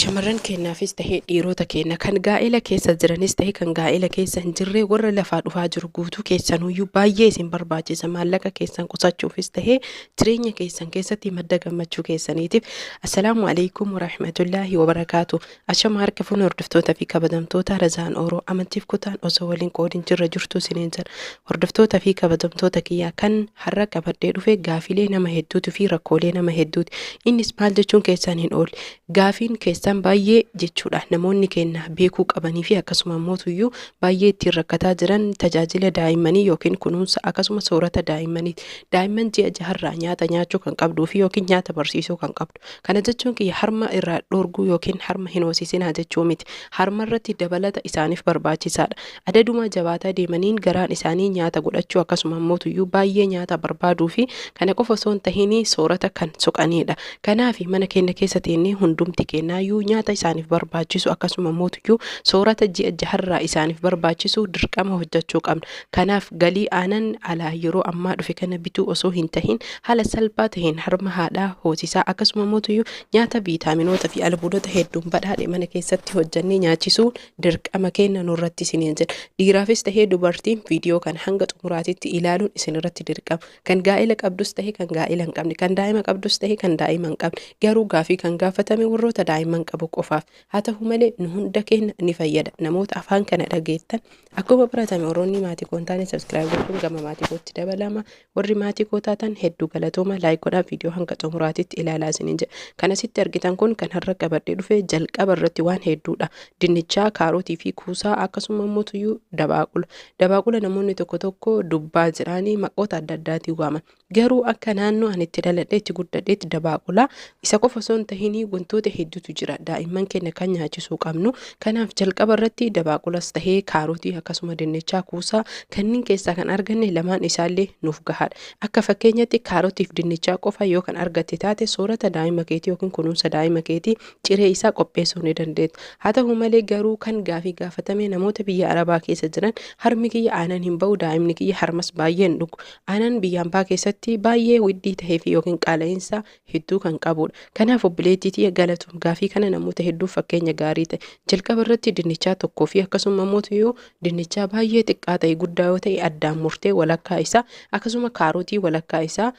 Shamarran keenyaafis tahee dhiirota keenya kan gaa'ela keessa jiranis tahee kan gaa'ela keessa hin jirre warra lafaa dhufaa jiru guutuu keessanuyyuu baay'ee isin barbaachisa. Maallaqa keessan qusachuufis tahee jireenya keessan keessatti madda gammachuu keessaniitiif. Assalaamu alaikum warahmatullaahi wabarakaatu. Ashama harka fuun hordoftoota fi kabajamtoota Razaan Oroo amantiif kutaan osoo waliin qoodin jirra jirtu isiniin jira. Hordoftoota fi kabajamtoota kiyyaa kan har'a qabadhee dhufe gaafilee nama hedduutu fi rakkoolee nama hedduuti. Innis maal jechuun keessan hin oolle. Gaafiin keessan baay'ee jechuudha. Namoonni keenya beekuu qabanii fi akkasuma mootuyyuu baay'ee ittiin rakkataa jiran tajaajila daa'immanii yookiin kunuunsa akkasuma soorata daa'immaniiti. Daa'imman ji'a jaharraa nyaata nyaachuu kan qabduu fi yookiin nyaata barsiisuu kan qabdu. Kana jechuun kiyya harma irraa dhoorguu yookiin harma hin hoosisinaa jechuu miti. Harma irratti dabalata isaaniif barbaachisaadha. Adaduma jabaataa deemaniin garaan isaanii nyaata godhachuu akkasuma mootuyyuu baay'ee nyaata barbaaduu fi kana qofa osoo hin tahiin soorata kan soqanidha. Kanaaf mana keenya keessa teennee hundumti keenyaayyuu nyaata isaaniif barbaachisu akkasuma mootuyyuu soorata ji'a jaharraa isaaniif barbaachisu dirqama hojjechuu qabna. Kanaaf galii aanan alaa yeroo ammaa dhufe kana bituu osoo hin tahin haala salphaa taheen harma haadhaa hoosisaa akkasuma mootuyyuu nyaata viitaaminoota fi albuudota hedduun badhaadhe mana keessatti hojjannee nyaachisuu dirqama keenya nurratti isiniin jedha. Dhiiraafis tahee dubartiin viidiyoo kana hanga xumuraatitti ilaaluun isinirratti dirqama. Kan gaa'ela qabdus tahee kan gaa'ela hin qabne, kan daa'ima qabdus tahee kan daa'ima hin qabne. Garuu gaafii kan gaafatame warroota daa'imman qabu qofaaf. Haa ta'u malee nu hunda keenya ni fayyada. Namoota afaan kana dhageettan akkuma baratame warroonni maatii koo hin taane subscribe gochuun gama maatii kootti dabalama. Warri maatii koo taatan hedduu galatooma laayik godhaa viidiyoo hanga xumuraatitti ilaalaa isiniin jedha. Kan asitti argitan kun kan har'a qabadhee dhufe jalqaba irratti waan hedduudha. Dinnichaa, kaarootii fi kuusaa akkasuma mootuyyuu dabaaqula. Dabaaqula namoonni tokko tokko dubbaa jiraanii maqoota adda addaatiin waaman. Garuu akka naannoo ani itti dhaladhee itti guddadheetti dabaaqula isa qofa osoo hin tahiin wantoota hedduutu jira. Daa'imman keenya kan nyaachisuu qabnu. Kanaaf jalqaba irratti dabaaqulas tahee kaarootii akkasuma dinnichaa kuusaa kanneen keessaa kan arganne lamaan isaallee nuuf gahaadha. Akka fakkeenyatti kaarootiif dinnichaa qofa yoo kan argatte taate soorata daa'ima keetii yookiin kunuunsa daa'ima keetii ciree isaa qopheessuu ni dandeetta. Haa ta'u malee garuu kan gaafii gaafatame namoota biyya Arabaa keessa jiran harmi kiyya aanan hin bahu daa'imni kiyya harmas baay'ee hin dhugu. Aanan biyya ambaa keessatti baay'ee widdii tahee fi yookiin qaala'insa hedduu kan qabudha. Kanaaf obboleettii galatuun gaafii kana namoota hedduu fakkeenya gaarii ta'e. Jalqaba irratti dinnichaa tokkoo fi akkasuma mootuyyuu dinnichaa baay'ee xiqqaa ta'e guddaa yoo ta'e addaan murtee walakkaa isaa akkasuma kaarootii walakkaa isaa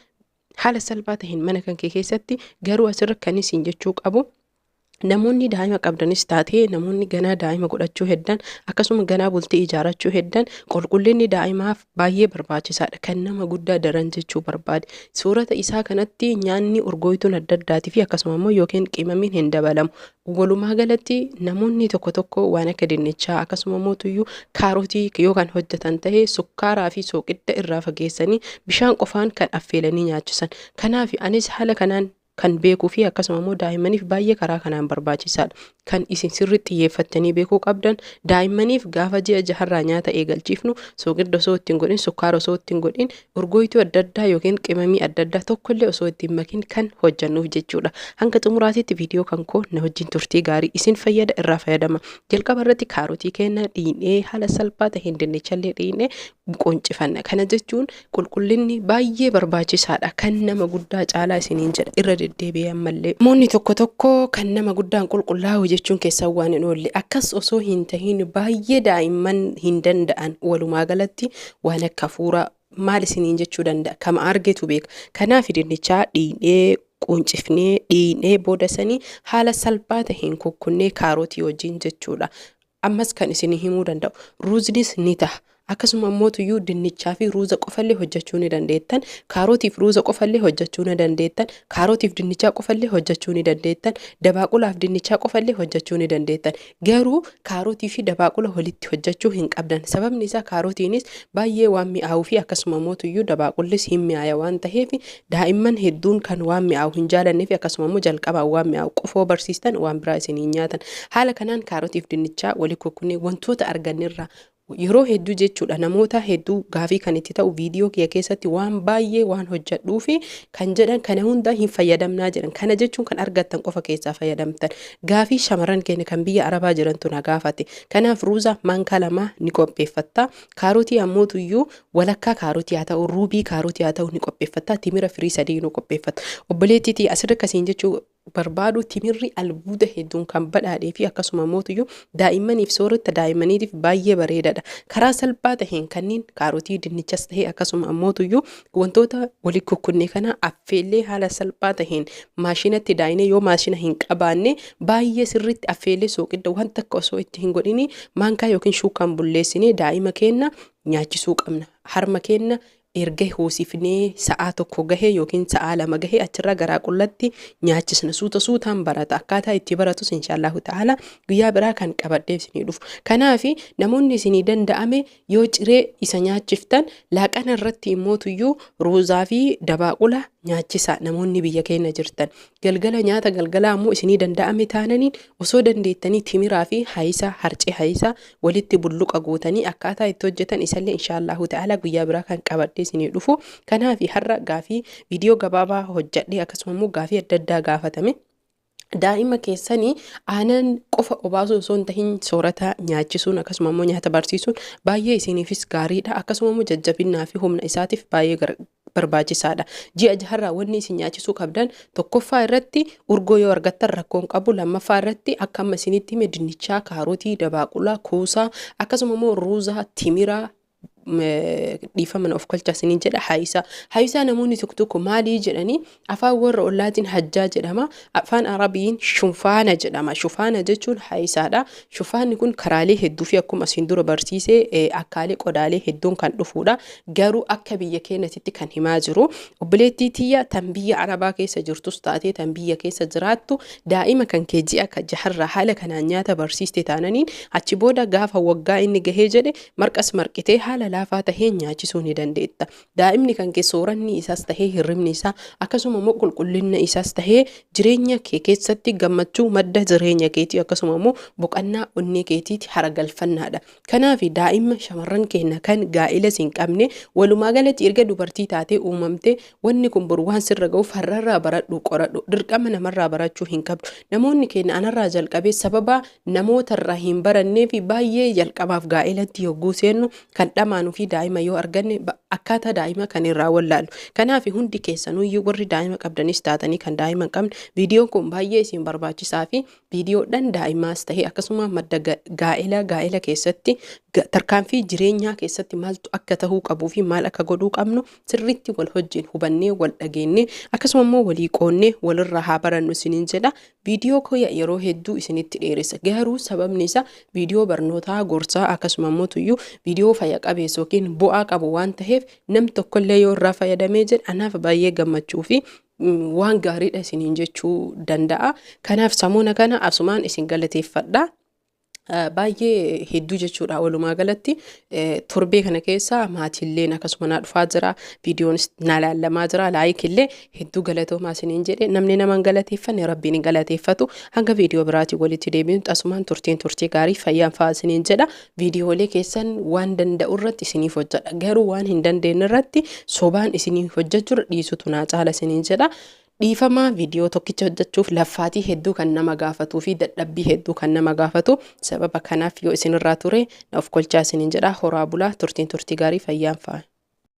haala salphaa ta'een mana kan kee keessatti garuu asirra kan isin jechuu qabu. Namoonni daa'ima qabdanis taatee namoonni ganaa daa'ima godhachuu heddan akkasuma ganaa bultii ijaarachuu heddan qulqullinni daa'imaaf baay'ee barbaachisaadha. Kan nama guddaa daran jechuu barbaade. Soorata isaa kanatti nyaanni urgooytuun adda addaatii fi akkasuma immoo yookiin qimamiin hin dabalamu. Walumaa galatti namoonni tokko tokko waan akka dinnichaa akkasuma mootuyyuu kaarootii yoo kan hojjetan tahee sukkaaraa fi sooqidda irraa fageessanii bishaan qofaan kan affeelanii nyaachisan. Kanaaf anis haala kanaan kan beekuu fi akkasuma immoo daa'immaniif baay'ee karaa kanaan barbaachisaadha. Kan isin sirriitti xiyyeeffattanii beekuu qabdan daa'immaniif gaafa ji'a jaharraa nyaata eegalchiifnu sooqidda osoo ittiin godhin sukkaara osoo ittiin godhin urgooytuu adda addaa yookiin qimamii adda addaa tokkollee osoo ittiin makin kan hojjannuuf jechuudha. Hanga xumuraatitti viidiyoo kan koo na wajjin turtii gaarii isin fayyada irraa fayyadama. Jalqaba irratti kaarootii keenya dhiinee haala salphaa taheen dinnichallee dhiinee qoncifanna. Kana jechuun qulqullinni baay'ee barbaachisaadha. Kan nama guddaa caalaa isiniin jedha irra deddeebi'ee ammallee. Namoonni tokko tokko kan nama guddaan qulqullaa'u jechuun keessaa waan hin oolle akkas osoo hin tahiin baay'ee daa'imman hin danda'an walumaa galatti waan akka hafuuraa maal isiniin jechuu danda'a kama argetu beeka. Kanaaf dinnichaa dhiinee quncifnee dhiinee boodasanii haala salphaa taheen kukkunnee kaarootii wajjin jechuudha. Ammas kan isin himuu danda'u ruuznis ni ta'a. Akkasuma mootuyyuu dinnichaa fi ruuza qofallee hojjechuu ni dandeettan. Kaarootiif ruuza qofallee hojjechuu ni dandeettan. Kaarootiif dinnichaa qofallee hojjechuu ni dandeettan. Dabaaqulaaf dinnichaa qofallee hojjechuu ni dandeettan. Garuu kaarootii fi dabaaqula walitti hojjechuu hin qabdan. Sababni isaa kaarootiinis baay'ee waan mi'aawuu fi akkasuma mootuyyuu dabaaqullis hin mi'aaya waan ta'eef daa'imman hedduun kan waan mi'aawu hin jaalannee fi akkasuma immoo jalqabaan waan mi'aawu qofoo barsiistan waan biraa isin hin nyaatan. Haala kanaan kaarootiif dinnichaa walii kukkunnee wantoota argannirraa yeroo hedduu jechuudha namoota hedduu gaafii kan itti ta'u viidiyoo kiyya keessatti waan baay'ee waan hojjedhuu fi kan jedhan kana hunda hin fayyadamnaa jedhan. Kana jechuun kan argattan qofa keessaa fayyadamtan. Gaafii shamarran keenya kan biyya Arabaa jirantu na gaafate. Kanaaf ruuza maankaa lama ni qopheeffatta. Kaarootii ammootuyyuu walakkaa kaarootii haa ta'u ruubii kaarootii haa ta'u ni qopheeffatta. Timira firii sadii ni qopheeffatta. Obboleettiitii asirra akkasiin jechuu barbaadu timirri albuuda hedduun kan badhaadhee fi akkasuma mootuyyuu daa'immaniif soorata daa'immaniitiif baay'ee bareedaadha. Karaa salphaa taheen kanneen kaarotii dinnichas tahee akkasuma mootuyyuu wantoota walii kukkunnee kana affeellee haala salphaa taheen maashinatti daa'inee yoo maashina hin qabaanne baay'ee sirriitti affeellee sooqidda wanta akka osoo itti hin godhini maankaa yookiin shuukaan bulleessinee daa'ima keenya nyaachisuu qabna. Harma keenya erga hoosifnee sa'aa tokko gahee yookiin sa'aa lama gahee achirra garaa qullatti nyaachisna suutaan barata akkaataa itti baratus inshaallahu ta'ala guyyaa biraa kan qabadhee isinii dhufu. Kanaaf namoonni isinii danda'ame yoo ciree isa nyaachiftan laaqana irratti immootuyyuu ruuzaa fi dabaaqula nyaachisa namoonni biyya keenya jirtan. Galgala nyaata galgalaa ammoo isinii danda'ame taananiin osoo dandeettanii timiraa fi hayisaa harcee hayisaa walitti bulluqa gootanii akkaataa itti hojjetan isallee inshaallahu ta'ala guyyaa biraa kan qabadhee isinii dhufu. Kanaaf har'a gaafii viidiyoo gabaabaa hojjedhee akkasuma immoo gaafii adda addaa gaafatame. Daa'ima keessanii aanan qofa obaasuu osoo hin tahin soorata nyaachisuun akkasuma immoo nyaata barsiisuun baay'ee isiniifis gaariidha. Akkasuma immoo jajjabinnaa fi humna isaatiif baay'ee barbaachisaadha. Ji'a jaharraa wanni isin nyaachisuu qabdan tokkoffaa irratti urgoo yoo argattan rakkoon qabu, lammaffaa irratti akka amma isinitti hime dinnichaa, kaarotii, dabaaqulaa, kuusaa akkasuma immoo ruuzaa, timiraa dhiifama of kolcha isiniin jedha hayisaa namoonni tokko tokko maalii jedhanii afaan warra ollaatiin hajjaa jedhama, afaan arabiin shufaana jedhama. Shufaana jechuun hayisaadha. Shufaanni kun karaalee hedduu fi akkuma isin dura barsiisee akkaalee qodaalee hedduun kan dhufuudha. Garuu akka biyya keenyatti kan himaa jiru obboleettii tiyya tan biyya arabaa keessa jirtus taatee tan biyya keessa jiraattu daa'ima kan kee ji'a jaharraa haala kanaan nyaata barsiiste taananiin achi booda gaafa waggaa inni gahee jedhe marqas marqitee haala laafaa tahee nyaachisuu ni dandeetta. Daa'imni kan kee sooranni isaas tahee hirribni isaa akkasuma immoo qulqullinna isaas tahee jireenya kee keessatti gammachuu madda jireenya keetii akkasuma immoo boqannaa onnee keetiiti haragalfannaadha. Kanaaf daa'ima shamarran keenya kan gaa'ila hin qabne walumaa galatti erga dubartii taatee uumamte wanni kun bor waan sirra ga'uuf har'arraa baradhu qoradhu dirqama namarraa barachuu hin qabdu. Namoonni keenya anarraa jalqabee sababa namootarraa hin barannee fi baay'ee jalqabaaf gaa'ilatti yogguu seennu kan dhamaan fi daa'ima yoo arganne akkaataa daa'ima kan irraa wallaalu. Kanaaf hundi keessanuyyuu warri daa'ima qabdanis taatanii kan daa'ima hin qabne viidiyoon kun baay'ee isin barbaachisaa fi viidiyoodhaan daa'imaas tahee akkasuma madda gaa'ela keessatti tarkaanfii jireenyaa keessatti maaltu akka tahuu qabuu fi maal akka godhuu qabnu sirriitti wal hojjin hubannee wal dhageenye akkasuma immoo walii qoonnee walirraa haa barannu isiniin jedha. Viidiyoo koya yeroo hedduu isinitti dheeressa garuu sababni isaa viidiyoo barnootaa gorsaa akkasuma immoo tuyyuu viidiyoo fayya qabeessa yookiin bu'aa qabu waan taheef nam tokkollee yoo irraa fayyadamee jedhe anaaf baay'ee gammachuu fi waan gaariidha isiniin jechuu danda'a. Kanaaf samuuna kana asumaan isin galateeffadha. Baay'ee hedduu jechuudha walumaa galatti torbee kana keessa maatiilleen akkasuma naa dhufaa jira, viidiyoonis naa laallamaa jira, laayik illee hedduu galatoomaa isiniin jedhe namni nama hin galateeffanne rabbiin hin galateeffatu. Hanga viidiyoo biraatii walitti deebinutti asumaan turtii gaarii fayyaan fa'aa isiniin jedha. Viidiyoolee keessan waan danda'u irratti isiniif hojjedha garuu waan hin dandeenye irratti sobaan isiniif hojjechuu dhiisutu naa caala isiniin jedha. Dhiifama viidiyoo tokkicha hojjechuuf laffaatii hedduu kan nama gaafatuu fi dadhabbii hedduu kan nama gaafatu sababa kanaaf yoo isinirraa ture na of kolchaa isiniin jedha. Horaa bulaa turtii gaarii fayyaan fa'aa.